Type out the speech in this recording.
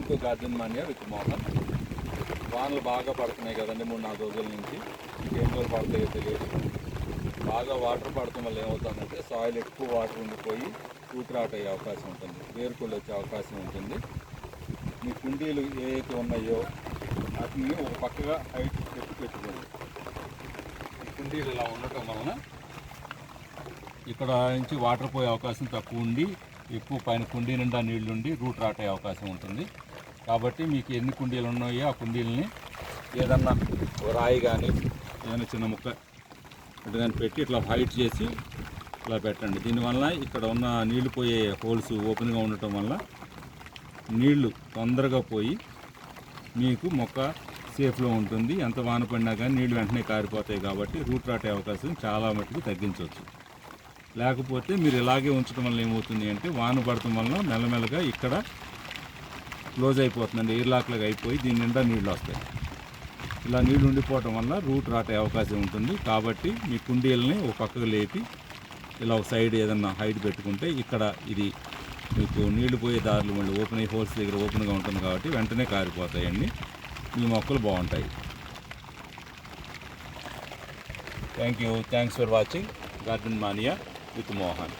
To గార్డెన్మానియా with Mohan. వానలు బాగా పడుతున్నాయి కదండి 3-4 రోజుల నుంచి. ఇంకేం రోజులు పడతాయో తెలియదు. బాగా వాటర్ పడటం వల్ల ఏమవుతుందంటే సాయిల్ ఎక్కువ వాటర్ ఉండిపోయి రూట్ రాట్ అయ్యే అవకాశం ఉంటుంది, వేరుకుళ్ళు వచ్చే అవకాశం ఉంటుంది. మీ కుండీలు ఏవైతే ఉన్నాయో వాటిని ఒక పక్కగా హైట్ పెట్టుకోండి. ఈ కుండీలు ఇలా ఉండటం వలన ఇక్కడ నుంచి వాటర్ పోయే అవకాశం తక్కువ ఉండి ఎక్కువ పైన కుండీ నిండా నీళ్లు ఉండి రూట్ రాట్ అయ్యే అవకాశం ఉంటుంది. కాబట్టి మీకు ఎన్ని కుండీలు ఉన్నాయో ఆ కుండీలని ఏదన్నా రాయి కానీ ఏదైనా చిన్న ముక్క ఇటు కానీ పెట్టి ఇట్లా హైట్ చేసి ఇట్లా పెట్టండి. దీనివల్ల ఇక్కడ ఉన్న నీళ్లు పోయే హోల్స్ ఓపెన్గా ఉండటం వల్ల నీళ్లు తొందరగా పోయి మీకు మొక్క సేఫ్లో ఉంటుంది. ఎంత వాన పడినా కానీ నీళ్లు వెంటనే కారిపోతాయి కాబట్టి రూట్ రాట్ అయ్యే అవకాశం చాలా మటుకు తగ్గించవచ్చు. లేకపోతే మీరు ఇలాగే ఉంచడం వల్ల ఏమవుతుంది అంటే వాన పడటం వల్ల మెల్లమెల్లగా ఇక్కడ క్లోజ్ అయిపోతుందండి, ఎయిర్లాక్లాగా అయిపోయి దీని నిండా నీళ్ళు వస్తాయి. ఇలా నీళ్ళు ఉండిపోవటం వల్ల రూట్ రాట్ అయ్యే అవకాశం ఉంటుంది. కాబట్టి మీ కుండీలని ఒక పక్కకు లేపి ఇలా ఒక సైడ్ ఏదన్నా హైట్ పెట్టుకుంటే ఇక్కడ ఇది మీకు నీళ్లు పోయే దారులు మళ్ళీ ఓపెన్ అయ్యి హోల్స్ దగ్గర ఓపెన్గా ఉంటుంది కాబట్టి వెంటనే కారిపోతాయండి. మీ మొక్కలు బాగుంటాయి. Thanks for watching Gardenmania with Mohan.